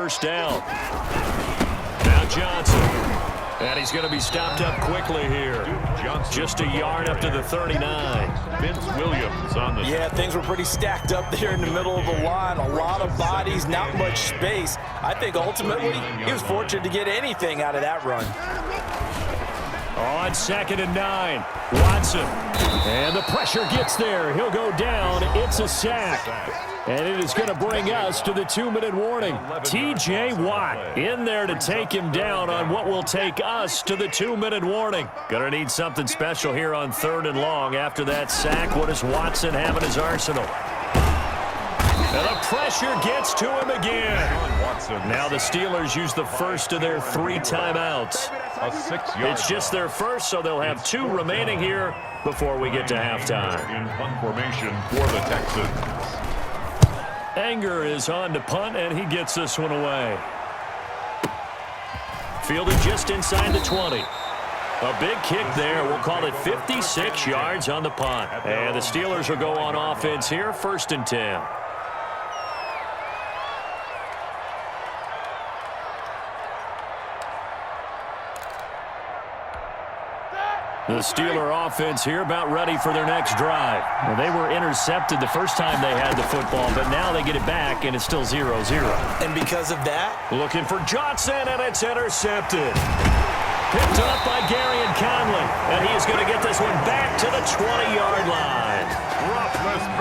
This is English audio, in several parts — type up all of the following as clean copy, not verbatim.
first down. Now Johnson. And he's going to be stopped up quickly here. Just a yard up to the 39. Vince Williams on the... Yeah, things were pretty stacked up there in the middle of the line. A lot of bodies, not much space. I think ultimately he was fortunate to get anything out of that run. On 2nd and 9, Watson. And the pressure gets there. He'll go down. It's a sack. And it is going to bring us to the 2-minute warning. T.J. Watt in there to take him down on what will take us to the 2-minute warning. Going to need something special here on 3rd and long after that sack. What does Watson have in his arsenal? And the pressure gets to him again. Now the Steelers use the first of their 3 timeouts. It's just their first, so they'll have 2 remaining here before we get to halftime. In punt formation for the Texans. Anger is on to punt, and he gets this one away. Fielded just inside the 20. A big kick there. We'll call it 56 yards on the punt. And the Steelers will go on offense here, 1st and 10. The Steeler offense here about ready for their next drive. Well, they were intercepted the first time they had the football, but now they get it back, and it's still 0-0. And because of that? Looking for Johnson, and it's intercepted. Picked up by Gary and Conley, and he's going to get this one back to the 20-yard line.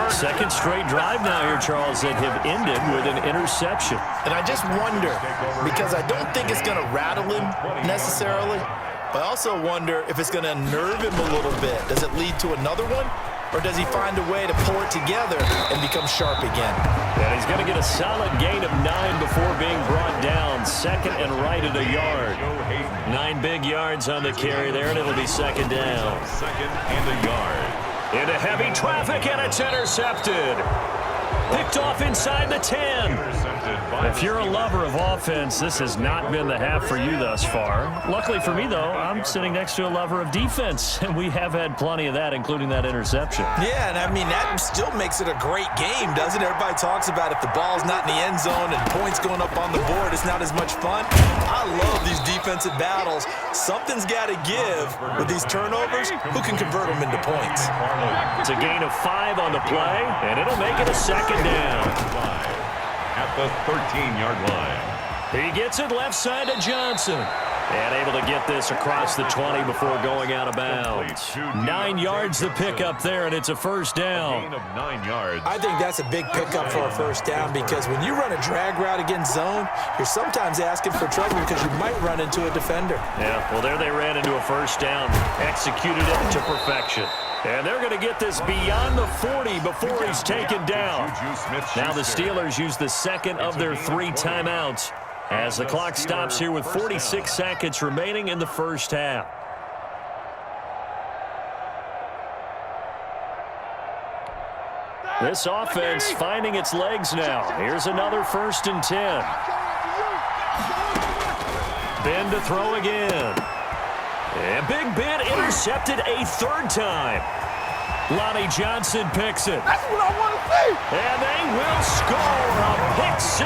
Second straight drive now here, Charles, that have ended with an interception. And I just wonder, because I don't think it's going to rattle him necessarily, but I also wonder if it's going to unnerve him a little bit. Does it lead to another one? Or does he find a way to pull it together and become sharp again? And he's going to get a solid gain of 9 before being brought down. 2nd and right at a yard. 9 big yards on the carry there, and it'll be 2nd down. 2nd and a yard. Into heavy traffic, and it's intercepted. Picked off inside the 10. If you're a lover of offense, this has not been the half for you thus far. Luckily for me, though, I'm sitting next to a lover of defense, and we have had plenty of that, including that interception. Yeah, and I mean, that still makes it a great game, doesn't it? Everybody talks about if the ball's not in the end zone and points going up on the board, it's not as much fun. I love these defensive battles. Something's got to give with these turnovers. Who can convert them into points? It's a gain of 5 on the play, and it'll make it a 2nd down. At the 13-yard line. He gets it left side to Johnson. And able to get this across the 20 before going out of bounds. 9 yards the pickup there, and it's a 1st down. Gain of 9 yards. I think that's a big pickup for a 1st down because when you run a drag route against zone, you're sometimes asking for trouble because you might run into a defender. Yeah, well, there they ran into a 1st down. Executed it to perfection. And they're going to get this beyond the 40 before he's taken down. Now the Steelers use the 2nd of their 3 timeouts as the clock stops here with 46 seconds remaining in the 1st half. This offense finding its legs now. Here's another 1st and 10. Ben to throw again. And Big Ben intercepted a 3rd time. Lonnie Johnson picks it. That's what I want to see. And they will score a pick 6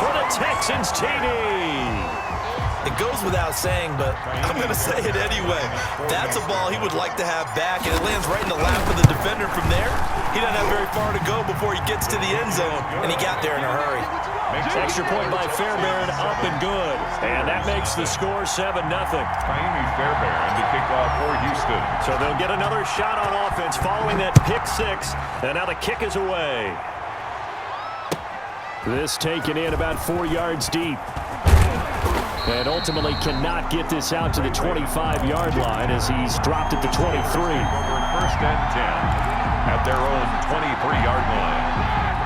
for the Texans TD. It goes without saying, but I'm going to say it anyway. That's a ball he would like to have back, and it lands right in the lap of the defender from there. He doesn't have very far to go before he gets to the end zone, and he got there in a hurry. Extra point by Fairbairn, up and good. And that makes the score 7-0. Miami Fairbairn to kick off for Houston. So they'll get another shot on offense following that pick 6. And now the kick is away. This taken in about 4 yards deep. And ultimately cannot get this out to the 25-yard line as he's dropped at the 23. Over 1st and 10 at their own 23-yard line.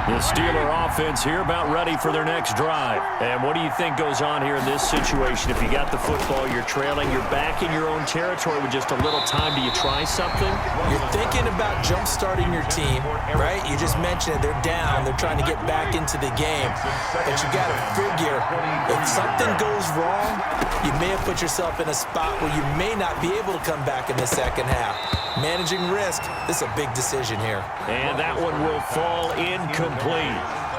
The Steeler offense here about ready for their next drive. And what do you think goes on here in this situation? If you got the football, you're trailing, you're back in your own territory with just a little time. Do you try something? You're thinking about jump-starting your team, right? You just mentioned it. They're down. They're trying to get back into the game. But you got to figure if something goes wrong, you may have put yourself in a spot where you may not be able to come back in the 2nd half. Managing risk, this is a big decision here. And that one will fall incomplete.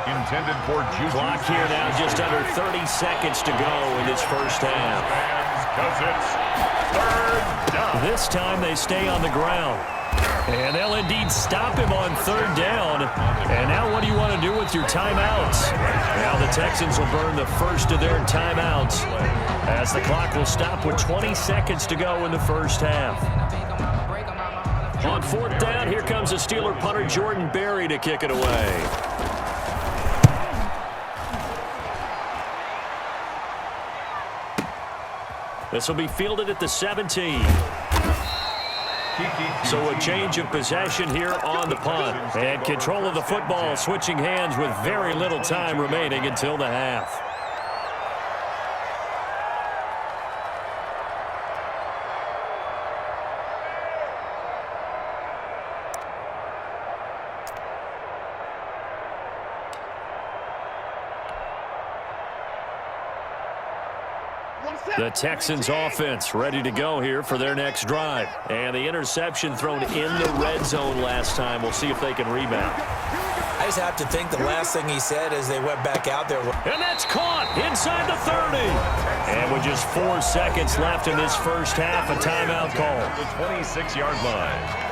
Intended for Juju. Clock here now, just under 30 seconds to go in this first half. Because it's third down. This time they stay on the ground. And they'll indeed stop him on third down. And now what do you want to do with your timeouts? Now the Texans will burn the first of their timeouts as the clock will stop with 20 seconds to go in the first half. On fourth down, here comes the Steeler punter Jordan Berry to kick it away. This will be fielded at the 17. So a change of possession here on the punt. And control of the football switching hands with very little time remaining until the half. The Texans offense ready to go here for their next drive. And the interception thrown in the red zone last time. We'll see if they can rebound. I just have to think the last thing he said as they went back out there. And that's caught inside the 30. And with just 4 seconds left in this first half, a timeout call. The 26-yard line.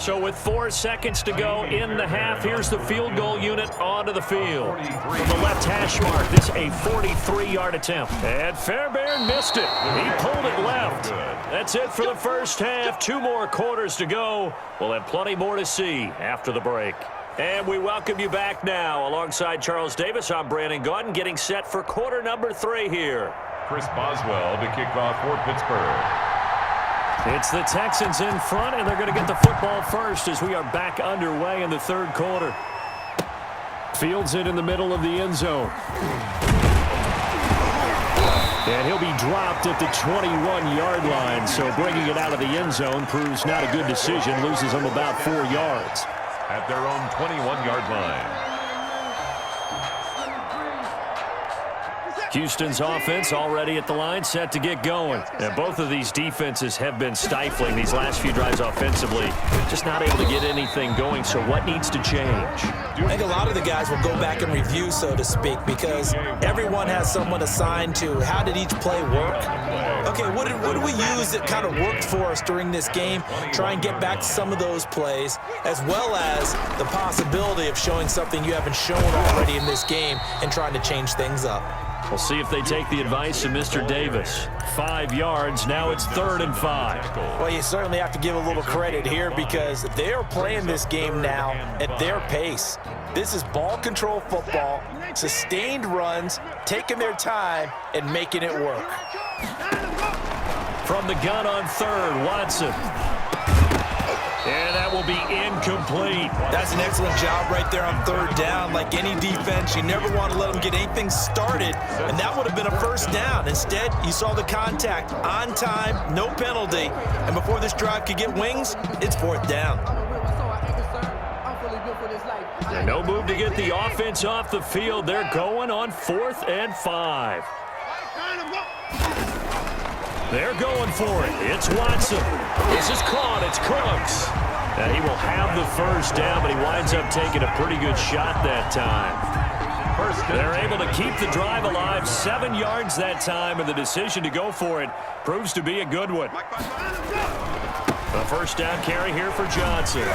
So with 4 seconds to go in the half, here's the field goal unit onto the field. From the left hash mark, this a 43-yard attempt. And Fairbairn missed it. He pulled it left. That's it for the first half. 2 more quarters to go. We'll have plenty more to see after the break. And we welcome you back now. Alongside Charles Davis, I'm Brandon Gaudin, getting set for quarter number 3 here. Chris Boswell to kick off for Pittsburgh. It's the Texans in front, and they're going to get the football first as we are back underway in the third quarter. Fields it in the middle of the end zone. And he'll be dropped at the 21-yard line, so bringing it out of the end zone proves not a good decision, loses him about 4 yards. At their own 21-yard line. Houston's offense already at the line, set to get going. And both of these defenses have been stifling these last few drives offensively. Just not able to get anything going, so what needs to change? I think a lot of the guys will go back and review, so to speak, because everyone has someone assigned to how did each play work. Okay, what did we use that kind of worked for us during this game? Try and get back to some of those plays, as well as the possibility of showing something you haven't shown already in this game and trying to change things up. We'll see if they take the advice of Mr. Davis. 5 yards, now it's 3rd and 5. Well, you certainly have to give a little credit here because they are playing this game now at their pace. This is ball control football, sustained runs, taking their time, and making it work. From the gun on 3rd, Watson. And that will be incomplete. That's an excellent job right there on 3rd down. Like any defense, you never want to let them get anything started, and that would have been a first down. Instead, you saw the contact on time, no penalty, and before this drive could get wings, it's 4th down. And no move to get the offense off the field. They're going on 4th and 5. They're going for it. It's Watson. This is caught. It's Cooks. And he will have the first down, but he winds up taking a pretty good shot that time. They're able to keep the drive alive. 7 yards that time, and the decision to go for it proves to be a good one. A first down carry here for Johnson.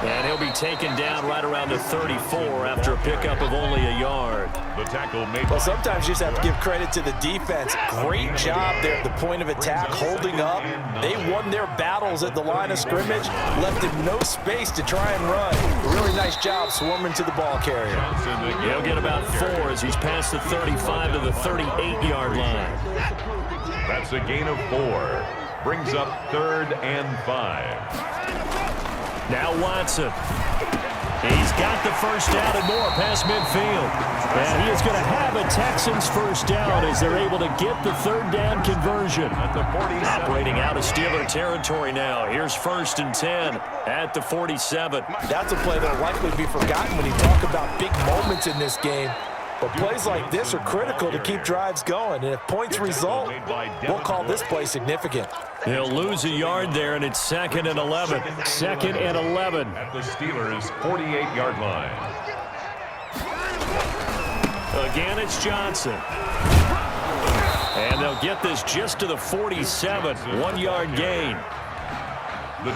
And he'll be taken down right around the 34 after a pickup of only a yard. The tackle made. Well, sometimes you just have to give credit to the defense. Great job there at the point of attack, holding up. They won their battles at the line of scrimmage, left him no space to try and run. Really nice job swarming to the ball carrier. He'll get about 4 as he's past the 35 to the 38-yard line. That's a gain of 4. Brings up 3rd and 5. Now Watson. He's got the first down and more past midfield. And he is going to have a Texans first down as they're able to get the 3rd down conversion. Operating out of Steeler territory now. Here's 1st and 10 at the 47. That's a play that will likely be forgotten when you talk about big moments in this game. But plays like this are critical to keep drives going. And if points result, we'll call this play significant. He'll lose a yard there, and it's 2nd and 11. 2nd and 11. At the Steelers' 48-yard line. Again, it's Johnson. And they'll get this just to the 47. 1-yard gain.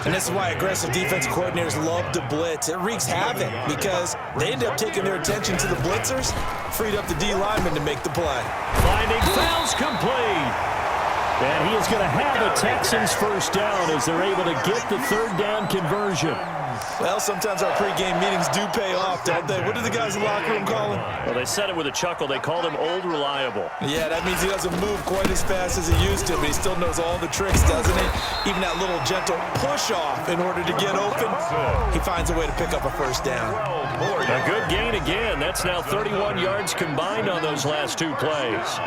And this is why aggressive defense coordinators love to blitz. It wreaks havoc because they end up taking their attention to the blitzers, freed up the D lineman to make the play. Finding fouls complete. And he is going to have the Texans first down as they're able to get the 3rd down conversion. Well, sometimes our pregame meetings do pay off, don't they? What do the guys in the locker room call him? Well, they said it with a chuckle. They called him Old Reliable. Yeah, that means he doesn't move quite as fast as he used to, but he still knows all the tricks, doesn't he? Even that little gentle push-off in order to get open, he finds a way to pick up a first down. A good gain again. That's now 31 yards combined on those last 2 plays.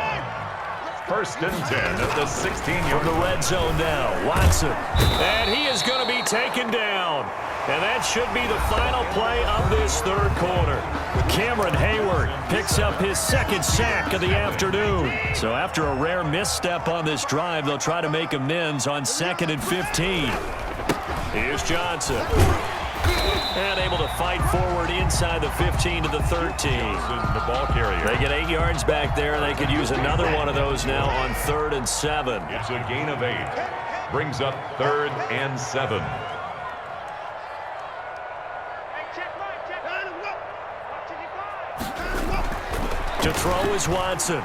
1st and 10 at the 16-yard line. The red zone now. Watson. And he is going to be taken down. And that should be the final play of this 3rd quarter. Cameron Hayward picks up his 2nd sack of the afternoon. So after a rare misstep on this drive, they'll try to make amends on 2nd and 15. Here's Johnson. And able to fight forward inside the 15 to the 13. The ball carrier. They get 8 yards back there. They could use another one of those now on 3rd and 7. It's a gain of 8. Brings up 3rd and 7. To throw is Watson.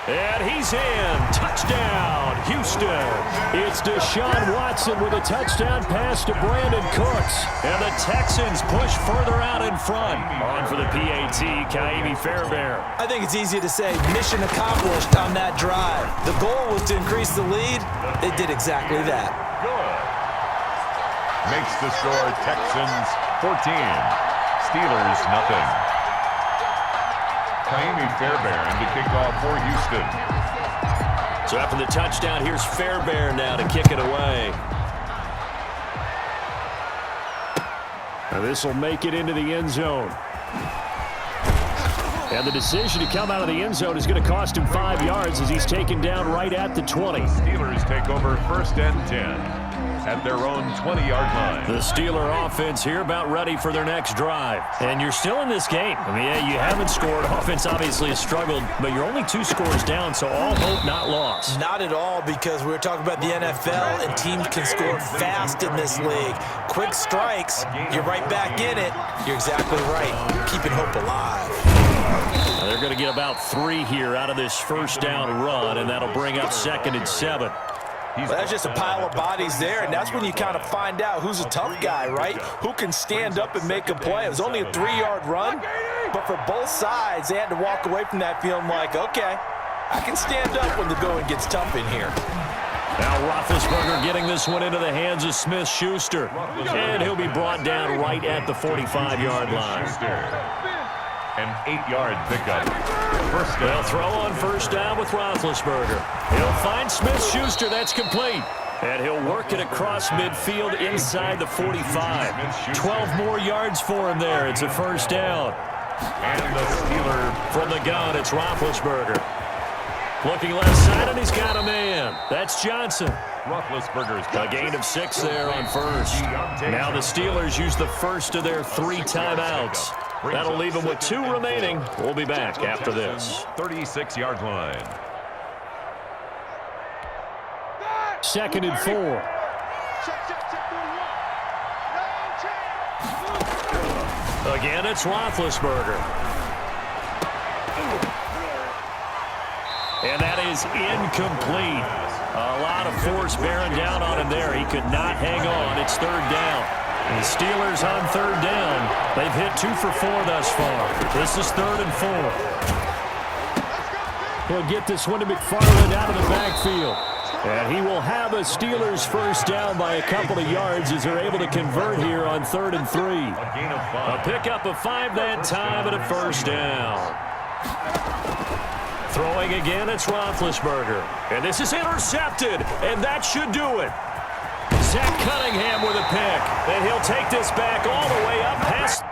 And he's in. Touchdown, Houston. It's Deshaun Watson with a touchdown pass to Brandon Cooks. And the Texans push further out in front. On for the PAT, Kaimi Fairbairn. I think it's easy to say mission accomplished on that drive. The goal was to increase the lead. They did exactly that. Good. Makes the score Texans 14. Steelers nothing. Kaimi Fairbairn to kick off for Houston. So after the touchdown, here's Fairbairn now to kick it away. Now this will make it into the end zone. And the decision to come out of the end zone is going to cost him 5 yards as he's taken down right at the 20. Steelers take over 1st and 10 at their own 20-yard line. The Steeler offense here about ready for their next drive. And you're still in this game. I mean, yeah, you haven't scored. Offense obviously has struggled, but you're only 2 scores down, so all hope not lost. Not at all, because we were talking about the NFL, and teams can score fast in this league. Quick strikes, you're right back in it. You're exactly right. Keeping hope alive. Now they're going to get about 3 here out of this first down run, and that'll bring up 2nd and 7. Well, that's just a pile of bodies there, and that's when you kind of find out who's a tough guy, right? Who can stand up and make a play. It was only a 3-yard run, but for both sides, they had to walk away from that feeling like, okay, I can stand up when the going gets tough in here. Now Roethlisberger getting this one into the hands of Smith-Schuster, and he'll be brought down right at the 45-yard line. An 8-yard pickup. They'll throw on first down with Roethlisberger. He'll find Smith-Schuster. That's complete. And he'll work it across midfield inside the 45. 12 more yards for him there. It's a first down. And the Steeler from the gun, it's Roethlisberger. Looking left side, and he's got a man. That's Johnson. Roethlisberger's a gain of 6 there on first. Now the Steelers use the first of their 3 timeouts. That'll leave them with 2 remaining. We'll be back after this. 36-yard line. 2nd and 4. Again, it's Roethlisberger. And that is incomplete. A lot of force bearing down on him there. He could not hang on. It's 3rd down. The Steelers on 3rd down. They've hit 2 for 4 thus far. This is 3rd and 4. He'll get this one to McFarland out of the backfield. And he will have a Steelers first down by a couple of yards as they're able to convert here on 3rd and 3. A pickup of 5 that time and a first down. Throwing again, it's Roethlisberger. And this is intercepted, and that should do it. Zach Cunningham with a pick, and he'll take this back all the way up past